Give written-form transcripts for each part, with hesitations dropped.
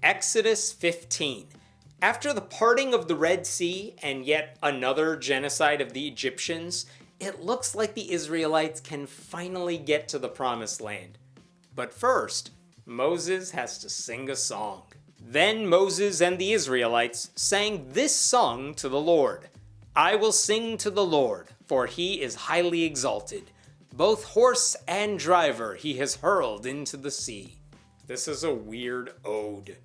Exodus 15. After the parting of the Red Sea and yet another genocide of the Egyptians, it looks like the Israelites can finally get to the Promised Land. But first, Moses has to sing a song. Then Moses and the Israelites sang this song to the Lord. I will sing to the Lord, for he is highly exalted. Both horse and driver he has hurled into the sea. This is a weird ode.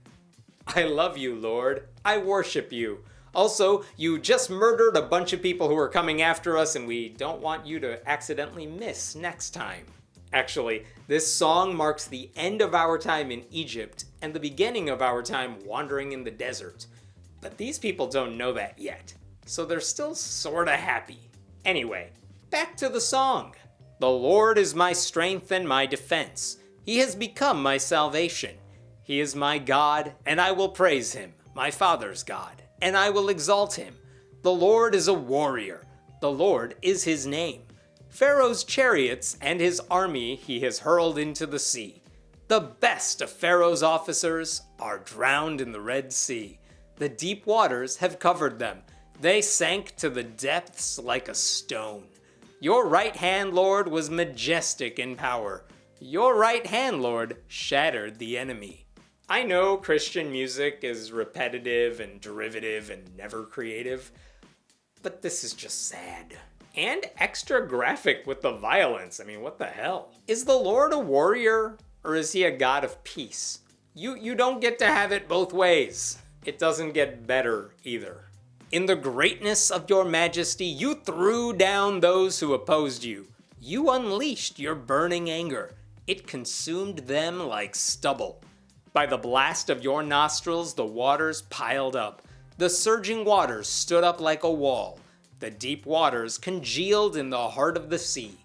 I love you, Lord. I worship you. Also, you just murdered a bunch of people who are coming after us, and we don't want you to accidentally miss next time. Actually, this song marks the end of our time in Egypt and the beginning of our time wandering in the desert. But these people don't know that yet, so they're still sorta happy. Anyway, back to the song. The Lord is my strength and my defense. He has become my salvation. He is my God, and I will praise him, my Father's God, and I will exalt him. The Lord is a warrior. The Lord is his name. Pharaoh's chariots and his army he has hurled into the sea. The best of Pharaoh's officers are drowned in the Red Sea. The deep waters have covered them. They sank to the depths like a stone. Your right hand, Lord, was majestic in power. Your right hand, Lord, shattered the enemy. I know Christian music is repetitive and derivative and never creative, but this is just sad. And extra graphic with the violence. I mean, what the hell? Is the Lord a warrior, or is he a God of peace? You don't get to have it both ways. It doesn't get better either. In the greatness of your majesty, you threw down those who opposed you. You unleashed your burning anger. It consumed them like stubble. By the blast of your nostrils, the waters piled up. The surging waters stood up like a wall. The deep waters congealed in the heart of the sea.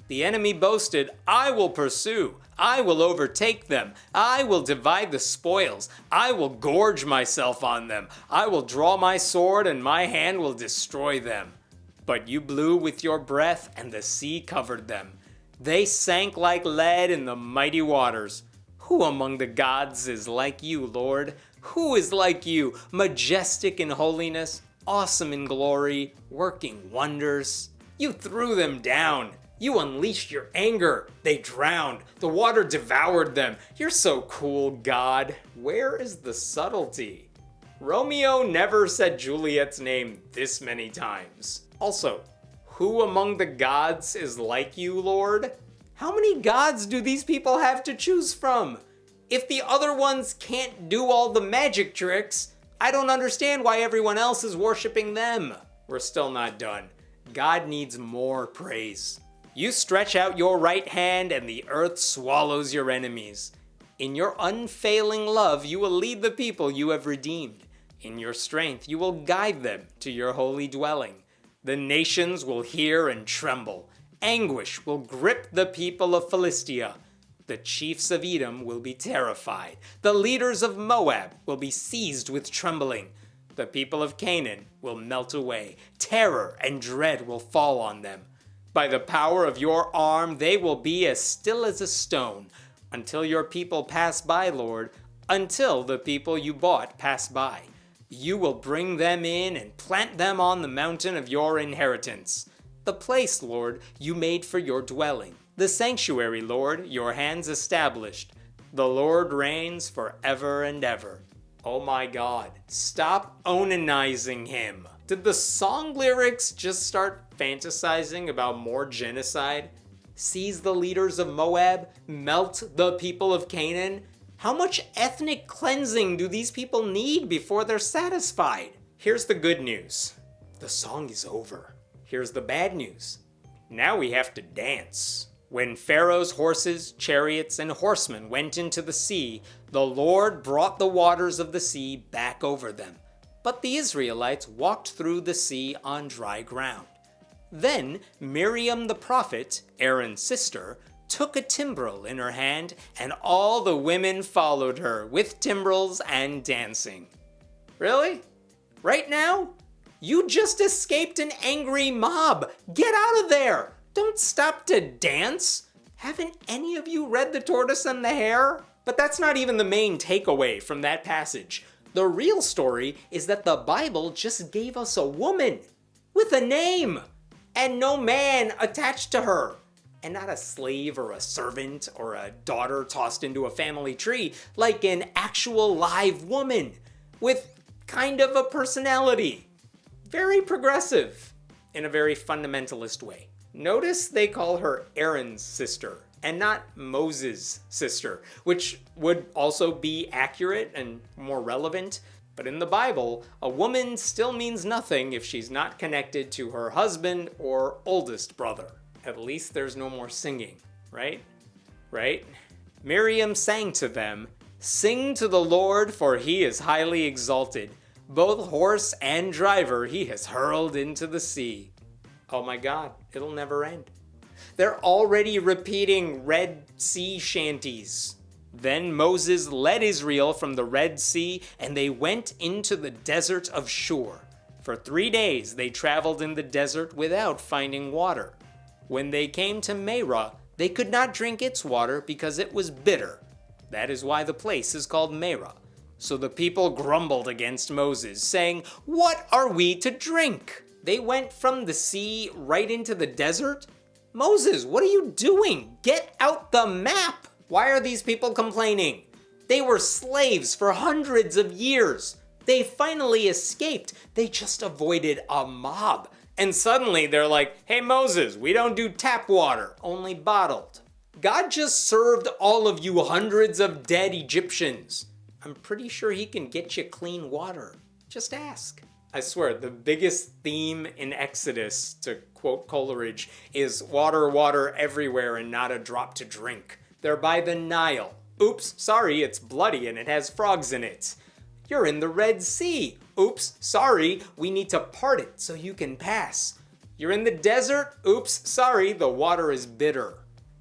The enemy boasted, I will pursue. I will overtake them. I will divide the spoils. I will gorge myself on them. I will draw my sword and my hand will destroy them. But you blew with your breath and the sea covered them. They sank like lead in the mighty waters. Who among the gods is like you, Lord? Who is like you, majestic in holiness, awesome in glory, working wonders? You threw them down. You unleashed your anger. They drowned. The water devoured them. You're so cool, God. Where is the subtlety? Romeo never said Juliet's name this many times. Also, who among the gods is like you, Lord? How many gods do these people have to choose from? If the other ones can't do all the magic tricks, I don't understand why everyone else is worshiping them. We're still not done. God needs more praise. You stretch out your right hand and the earth swallows your enemies. In your unfailing love, you will lead the people you have redeemed. In your strength, you will guide them to your holy dwelling. The nations will hear and tremble. Anguish will grip the people of Philistia. The chiefs of Edom will be terrified. The leaders of Moab will be seized with trembling. The people of Canaan will melt away. Terror and dread will fall on them. By the power of your arm, they will be as still as a stone, until your people pass by, Lord, until the people you bought pass by. You will bring them in and plant them on the mountain of your inheritance, the place, Lord, you made for your dwelling. The sanctuary, Lord, your hands established. The Lord reigns forever and ever. Oh my God, stop onanizing him. Did the song lyrics just start fantasizing about more genocide? Seize the leaders of Moab, melt the people of Canaan? How much ethnic cleansing do these people need before they're satisfied? Here's the good news. The song is over. Here's the bad news. Now we have to dance. When Pharaoh's horses, chariots, and horsemen went into the sea, the Lord brought the waters of the sea back over them. But the Israelites walked through the sea on dry ground. Then Miriam the prophet, Aaron's sister, took a timbrel in her hand, and all the women followed her with timbrels and dancing. Really? Right now? You just escaped an angry mob. Get out of there. Don't stop to dance. Haven't any of you read The Tortoise and the Hare? But that's not even the main takeaway from that passage. The real story is that the Bible just gave us a woman with a name and no man attached to her, and not a slave or a servant or a daughter tossed into a family tree, like an actual live woman with kind of a personality. Very progressive in a very fundamentalist way. Notice they call her Aaron's sister and not Moses' sister, which would also be accurate and more relevant. But in the Bible, a woman still means nothing if she's not connected to her husband or oldest brother. At least there's no more singing, right? Right? Miriam sang to them, "Sing to the Lord, for he is highly exalted. Both horse and driver he has hurled into the sea." Oh my God, it'll never end. They're already repeating Red Sea shanties. Then Moses led Israel from the Red Sea, and they went into the desert of Shur. For 3 days they traveled in the desert without finding water. When they came to Marah, they could not drink its water because it was bitter. That is why the place is called Marah. So the people grumbled against Moses, saying, "What are we to drink?" They went from the sea right into the desert? Moses, what are you doing? Get out the map! Why are these people complaining? They were slaves for hundreds of years. They finally escaped. They just avoided a mob. And suddenly they're like, "Hey Moses, we don't do tap water, only bottled." God just served all of you hundreds of dead Egyptians. I'm pretty sure he can get you clean water. Just ask. I swear, the biggest theme in Exodus, to quote Coleridge, is water, water everywhere and not a drop to drink. They're by the Nile. Oops, sorry, it's bloody and it has frogs in it. You're in the Red Sea. Oops, sorry, we need to part it so you can pass. You're in the desert. Oops, sorry, the water is bitter.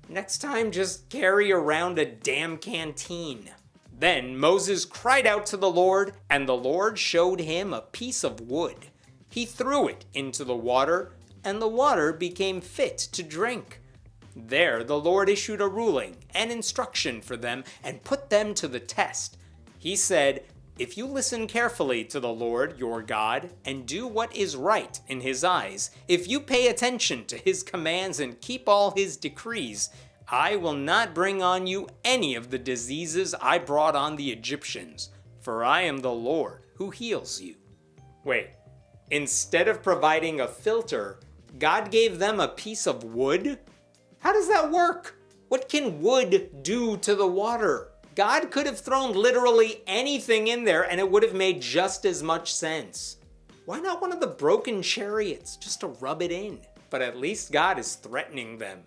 Next time, just carry around a damn canteen. Then Moses cried out to the Lord, and the Lord showed him a piece of wood. He threw it into the water, and the water became fit to drink. There the Lord issued a ruling and instruction for them and put them to the test. He said, "If you listen carefully to the Lord your God and do what is right in his eyes, if you pay attention to his commands and keep all his decrees, I will not bring on you any of the diseases I brought on the Egyptians, for I am the Lord who heals you." Wait, instead of providing a filter, God gave them a piece of wood? How does that work? What can wood do to the water? God could have thrown literally anything in there and it would have made just as much sense. Why not one of the broken chariots just to rub it in? But at least God is threatening them.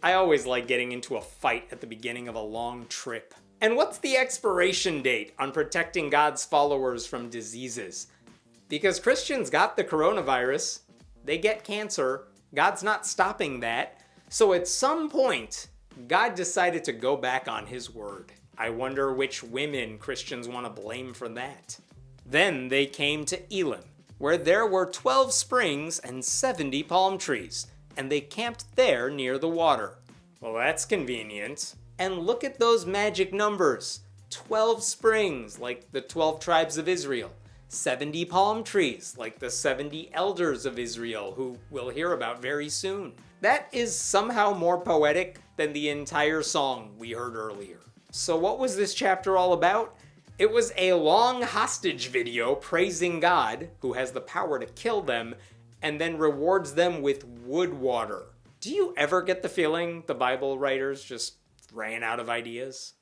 I always like getting into a fight at the beginning of a long trip. And what's the expiration date on protecting God's followers from diseases? Because Christians got the coronavirus, they get cancer, God's not stopping that. So at some point, God decided to go back on his word. I wonder which women Christians want to blame for that. Then they came to Elim, where there were 12 springs and 70 palm trees, and they camped there near the water. Well, that's convenient. And look at those magic numbers. 12 springs, like the 12 tribes of Israel. 70 palm trees, like the 70 elders of Israel, who we'll hear about very soon. That is somehow more poetic than the entire song we heard earlier. So what was this chapter all about? It was a long hostage video praising God, who has the power to kill them, and then rewards them with wood water. Do you ever get the feeling the Bible writers just ran out of ideas?